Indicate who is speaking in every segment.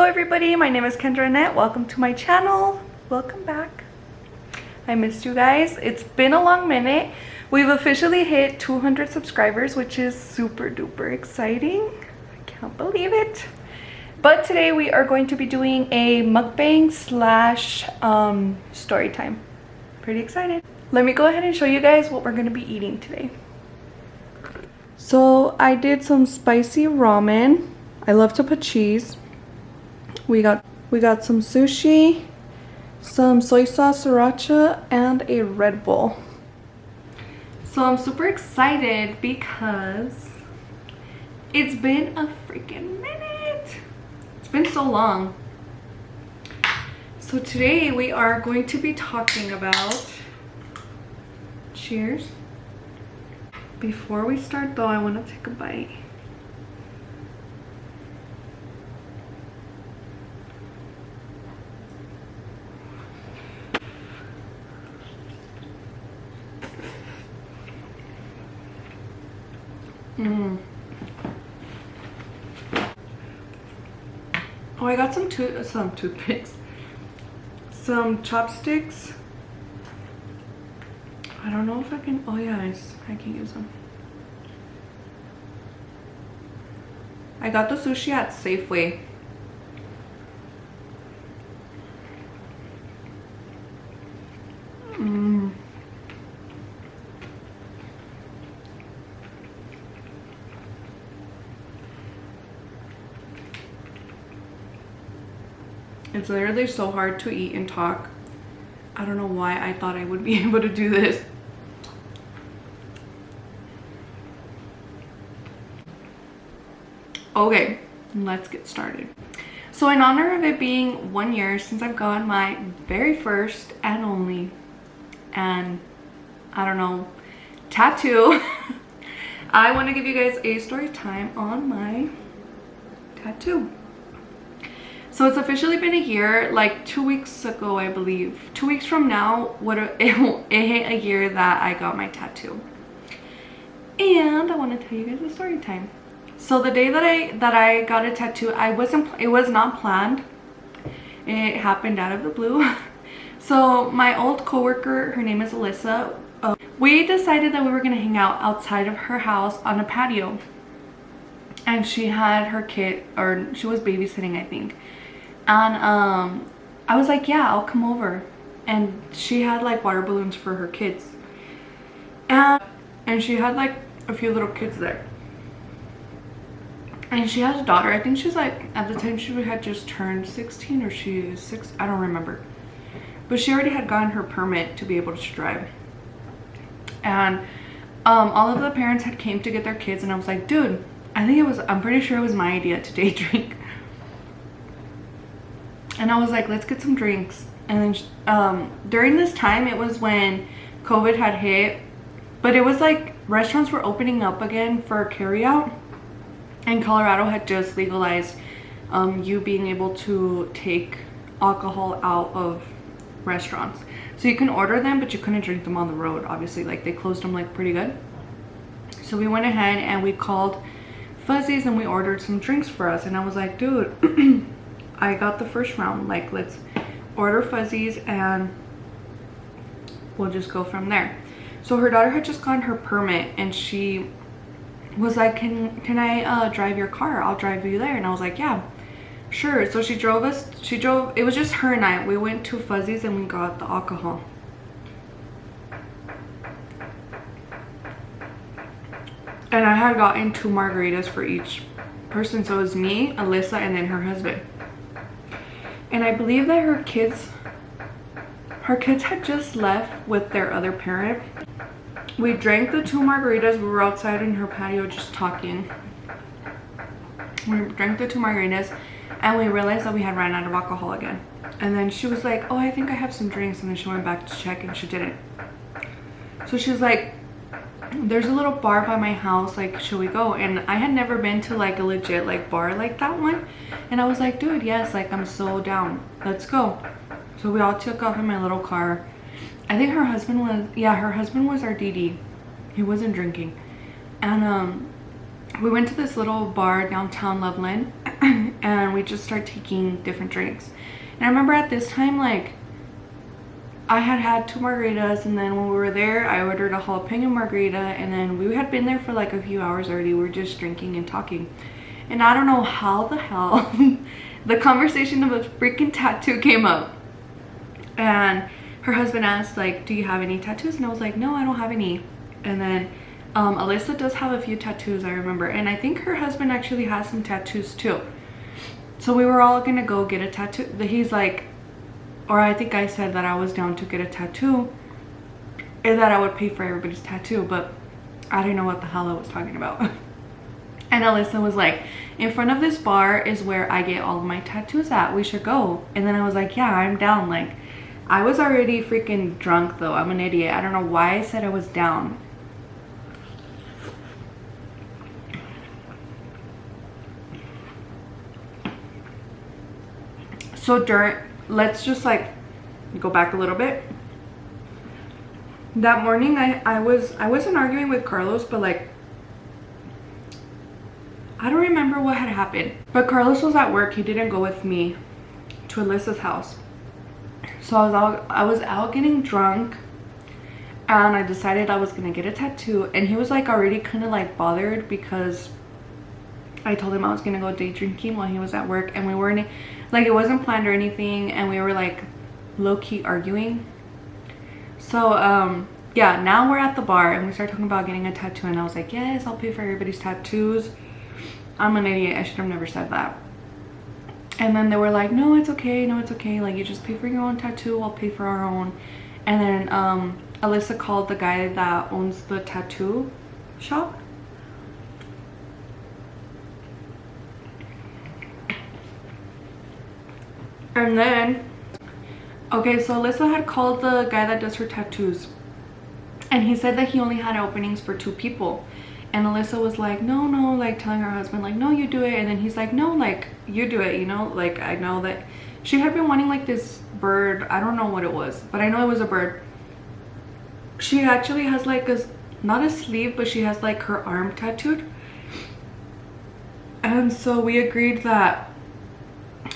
Speaker 1: Hello everybody, my name is Kendra Annette. Welcome to my channel. Welcome back. I missed you guys. It's been a long minute. We've officially hit 200 subscribers, which is super duper exciting. I can't believe it. But today we are going to be doing a mukbang slash story time. Pretty excited. Let me go ahead and show you guys what we're going to be eating today. So I did some spicy ramen. I love to put cheese. We got some sushi, some soy sauce sriracha, and a Red Bull. So I'm super excited because it's been a freaking minute. It's been so long. So today we are going to be talking about, cheers. Before we start though, I want to take a bite. Oh, I got some toothpicks, some chopsticks. I don't know if I can. Oh yeah, I can use them. I got the sushi at Safeway. It's literally so hard to eat and talk. I don't know why I thought I would be able to do this. Okay, let's get started. So in honor of it being 1 year since I've gotten my very first and only, and I don't know, tattoo, I want to give you guys a story time on my tattoo. So it's officially been a year, like 2 weeks ago, I believe. 2 weeks from now, it hit a year that I got my tattoo. And I want to tell you guys a story time. So the day that I got a tattoo, it was not planned. It happened out of the blue. So my old coworker, her name is Alyssa, we decided that we were going to hang out outside of her house on a patio. And she had her kid, or she was babysitting, I think. And I was like, yeah, I'll come over. And she had like water balloons for her kids. And she had like a few little kids there. And she has a daughter. I think she's like, at the time she had just turned 16 or she is 6. I don't remember. But she already had gotten her permit to be able to drive. And all of the parents had came to get their kids. And I was like, dude, I'm pretty sure it was my idea to day drink. And I was like, let's get some drinks. And then during this time, it was when COVID had hit. But it was like restaurants were opening up again for carryout. And Colorado had just legalized you being able to take alcohol out of restaurants. So you can order them, but you couldn't drink them on the road. Obviously, like they closed them like pretty good. So we went ahead and we called Fuzzies and we ordered some drinks for us. And I was like, dude, I got the first round, like let's order Fuzzies and we'll just go from there. So her daughter had just gotten her permit and she was like, can I drive your car? I'll drive you there. And I was like, yeah, sure. So she drove, it was just her and I. We went to Fuzzies and we got the alcohol. And I had gotten 2 margaritas for each person. So it was me, Alyssa, and then her husband. And I believe that her kids had just left with their other parent. We drank the 2 margaritas. We were outside in her patio just talking. We drank the 2 margaritas and we realized that we had ran out of alcohol again. And then she was like, oh, I think I have some drinks. And then she went back to check and she didn't. So she was like, there's a little bar by my house, like should we go? And I had never been to like a legit like bar like that one. And I was like, dude, yes, like I'm so down, let's go. So we all took off in my little car. I think her husband was our DD. He wasn't drinking. And we went to this little bar downtown Loveland and we just started taking different drinks. And I remember at this time, like, I had had 2 margaritas, and then when we were there, I ordered a jalapeno margarita, and then we had been there for like a few hours already. We were just drinking and talking. And I don't know how the hell the conversation of a freaking tattoo came up. And her husband asked, like, do you have any tattoos? And I was like, no, I don't have any. And then Alyssa does have a few tattoos, I remember. And I think her husband actually has some tattoos too. So we were all gonna go get a tattoo. He's like, or I think I said that I was down to get a tattoo and that I would pay for everybody's tattoo, but I didn't know what the hell I was talking about. And Alyssa was like, in front of this bar is where I get all of my tattoos at. We should go. And then I was like, yeah, I'm down. Like, I was already freaking drunk though. I'm an idiot. I don't know why I said I was down. So let's just like go back a little bit. That morning I wasn't arguing with Carlos, but like, I don't remember what had happened. But Carlos was at work. He didn't go with me to Alyssa's house. So I was out getting drunk, and I decided I was gonna get a tattoo. And he was like already kind of like bothered because I told him I was gonna go day drinking while he was at work, and we weren't, like, it wasn't planned or anything, and we were like low-key arguing. So yeah, now we're at the bar and we started talking about getting a tattoo, and I was like, yes, I'll pay for everybody's tattoos. I'm an idiot. I should have never said that. And then they were like, no, it's okay, no, it's okay, like, you just pay for your own tattoo, we'll pay for our own. And then Alyssa called the guy that owns the tattoo shop. And then, okay, so Alyssa had called the guy that does her tattoos, and he said that he only had openings for 2 people. And Alyssa was like, no, like telling her husband, like, no, you do it. And then he's like, no, like, you do it, you know? Like, I know that she had been wanting like this bird. I don't know what it was, but I know it was a bird. She actually has like not a sleeve, but she has like her arm tattooed. And so we agreed that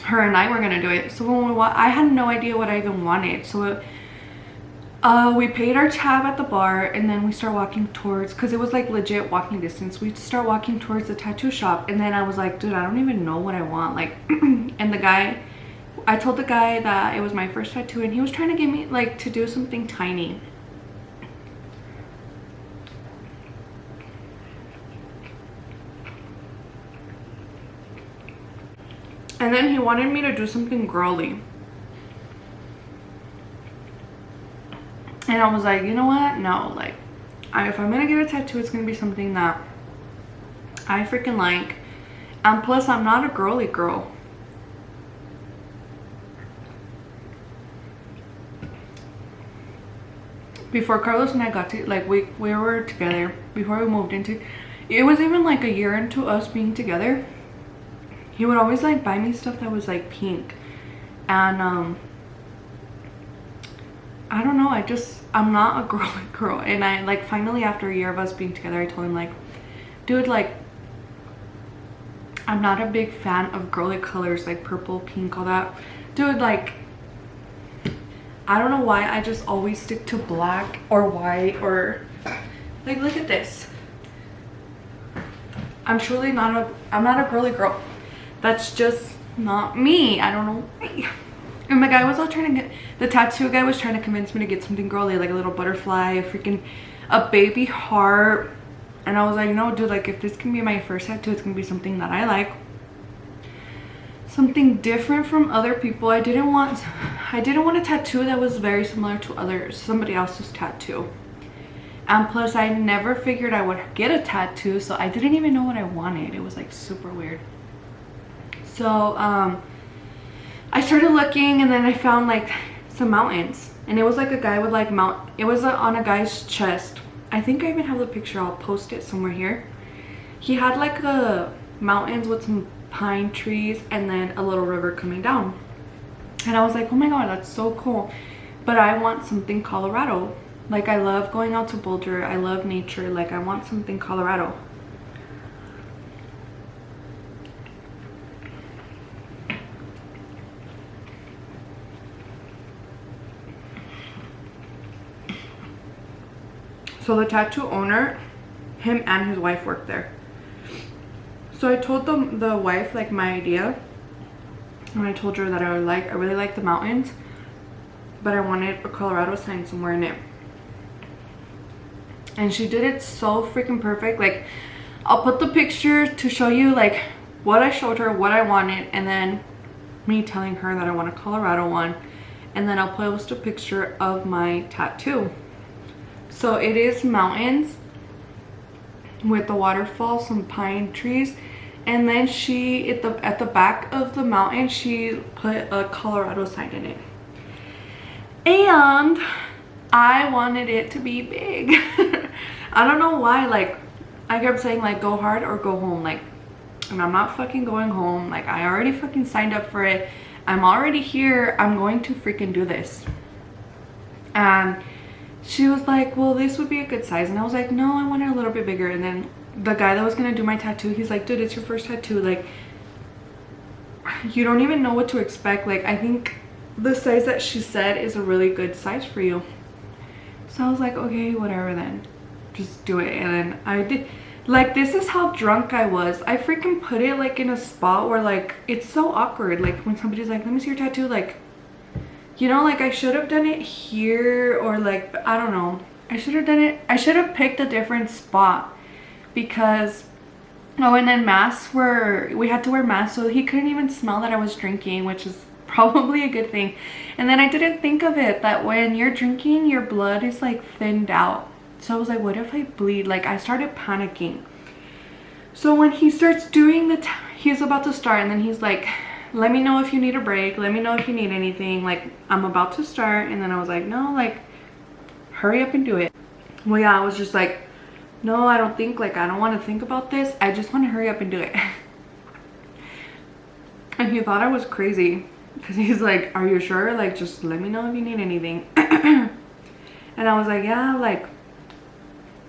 Speaker 1: her and I were gonna do it. So when I had no idea what I even wanted. So we paid our tab at the bar, and then we start walking towards, because it was like legit walking distance, we start walking towards the tattoo shop. And then I was like, dude, I don't even know what I want, like. And the guy, I told the guy that it was my first tattoo, and he was trying to get me like to do something tiny. And then he wanted me to do something girly. And I was like, you know what? No, like, if I'm gonna get a tattoo, it's gonna be something that I freaking like. And plus, I'm not a girly girl. Before Carlos and I got to, like, we were together, before we moved into, it was even like a year into us being together, he would always like buy me stuff that was like pink. And I don't know, I'm not a girly girl. And I, like, finally after a year of us being together, I told him, like, dude, like, I'm not a big fan of girly colors, like purple, pink, all that. Dude, like, I don't know why I just always stick to black or white, or like, look at this. I'm truly I'm not a girly girl. That's just not me. I don't know why. And the guy was all trying to get, the tattoo guy was trying to convince me to get something girly, like a little butterfly, a baby heart. And I was like, no, dude, like, if this can be my first tattoo, it's gonna be something that I like. Something different from other people. I didn't want a tattoo that was very similar to somebody else's tattoo. And plus, I never figured I would get a tattoo, so I didn't even know what I wanted. It was like super weird. So I started looking, and then I found like some mountains, and it was like a guy with like it was on a guy's chest. I think I even have the picture. I'll post it somewhere here. He had like a mountains with some pine trees and then a little river coming down, and I was like, oh my god, that's so cool. But I want something Colorado. Like, I love going out to Boulder, I love nature, like, I want something Colorado. So the tattoo owner, him and his wife worked there. So I told the wife like my idea, and I told her that I really like the mountains, but I wanted a Colorado sign somewhere in it. And she did it so freaking perfect. Like, I'll put the picture to show you like what I showed her, what I wanted, and then me telling her that I want a Colorado one. And then I'll post a picture of my tattoo. So it is mountains with the waterfall, some pine trees, and then she at the back of the mountain she put a Colorado sign in it. And I wanted it to be big. I don't know why, like I kept saying like go hard or go home, like, and I'm not fucking going home. Like, I already fucking signed up for it. I'm already here. I'm going to freaking do this. And she was like, well, this would be a good size. And I was like, no, I want it a little bit bigger. And then the guy that was gonna do my tattoo, he's like, dude, it's your first tattoo. Like, you don't even know what to expect. Like, I think the size that she said is a really good size for you. So I was like, okay, whatever then. Just do it. And then I did. Like, this is how drunk I was. I freaking put it like in a spot where like it's so awkward. Like when somebody's like, let me see your tattoo, like, you know, like I should have done it here, or like, I don't know. I should have done it. I should have picked a different spot because, oh, and then masks we had to wear masks, so he couldn't even smell that I was drinking, which is probably a good thing. And then I didn't think of it that when you're drinking, your blood is like thinned out. So I was like, what if I bleed? Like, I started panicking. So when he starts doing he's about to start, and then he's like, let me know if you need a break, let me know if you need anything, like I'm about to start. And then I was like, no, like hurry up and do it. Well, yeah, I was just like, no, I don't think, like I don't want to think about this, I just want to hurry up and do it. And he thought I was crazy because he's like, are you sure? Like, just let me know if you need anything. And I was like, yeah, like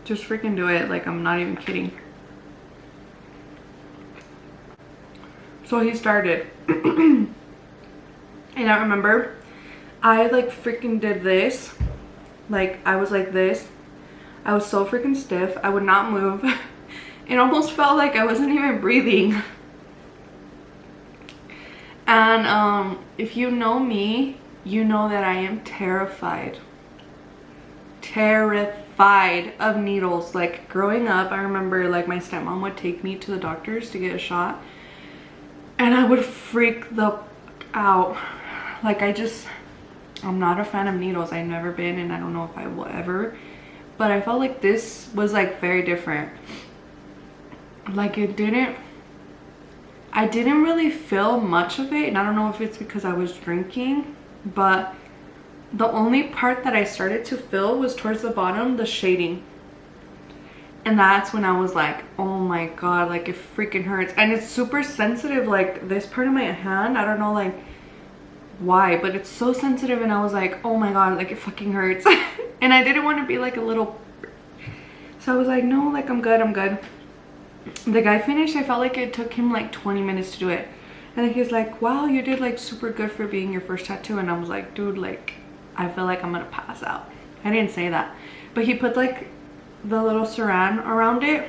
Speaker 1: just freaking do it, like I'm not even kidding. So he started. And I remember I like freaking did this, like I was like this. I was so freaking stiff, I would not move. It almost felt like I wasn't even breathing. And if you know me, you know that I am terrified of needles. Like growing up, I remember like my stepmom would take me to the doctors to get a shot, and I would freak the fuck out. Like I'm not a fan of needles. I've never been, and I don't know if I will ever, but I felt like this was like very different. Like I didn't really feel much of it, and I don't know if it's because I was drinking, but the only part that I started to feel was towards the bottom, the shading. And that's when I was like, oh my god, like it freaking hurts. And it's super sensitive, like this part of my hand, I don't know like why, but it's so sensitive. And I was like, oh my god, like it fucking hurts. And I didn't want to be like a little, so I was like, no, like I'm good. The guy finished. I felt like it took him like 20 minutes to do it. And then he's like, wow, you did like super good for being your first tattoo. And I was like, dude, like I feel like I'm gonna pass out. I didn't say that, but he put like the little saran around it,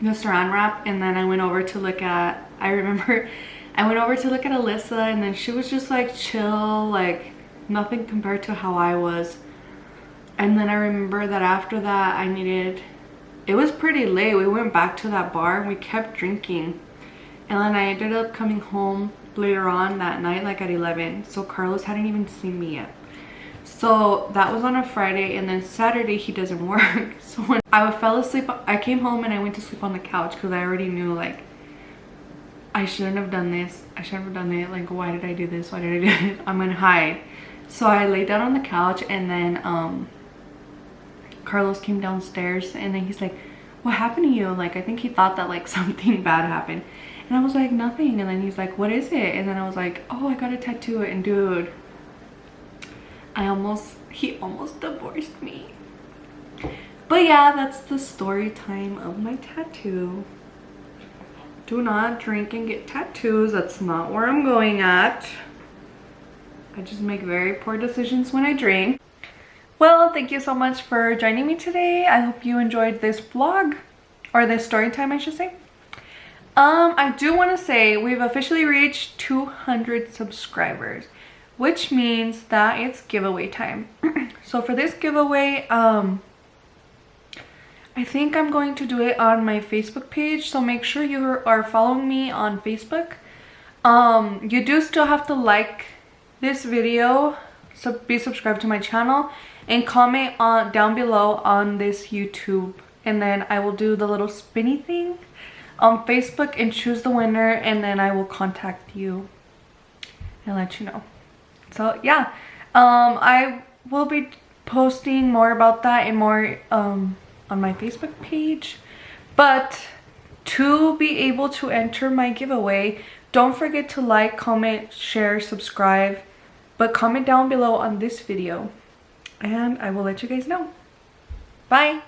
Speaker 1: the saran wrap. And then I went over to look at, I remember I went over to look at Alyssa, and then she was just like chill, like nothing compared to how I was. And then I remember that after that it was pretty late. We went back to that bar and we kept drinking. And then I ended up coming home later on that night, like at 11. So Carlos hadn't even seen me yet. So that was on a Friday, and then Saturday he doesn't work. So when I fell asleep, I came home and I went to sleep on the couch because I already knew like I shouldn't have done this. I shouldn't have done it. Like, why did I do this? Why did I do this? I'm gonna hide. So I laid down on the couch, and then Carlos came downstairs, and then he's like, what happened to you? Like, I think he thought that like something bad happened. And I was like, nothing. And then he's like, what is it? And then I was like, oh, I got a tattoo. And dude, he almost divorced me. But yeah, that's the story time of my tattoo. Do not drink and get tattoos. That's not where I'm going at. I just make very poor decisions when I drink. Well, thank you so much for joining me today. I hope you enjoyed this vlog, or this story time, I should say. I do want to say we've officially reached 200 subscribers, which means that it's giveaway time. So for this giveaway, I think I'm going to do it on my Facebook page, so make sure you are following me on Facebook. You do still have to like this video, so be subscribed to my channel, and comment down below on this YouTube, and then I will do the little spinny thing on Facebook and choose the winner, and then I will contact you and let you know. So yeah, I will be posting more about that and more on my Facebook page. But to be able to enter my giveaway, don't forget to like, comment, share, subscribe, but comment down below on this video and I will let you guys know. Bye.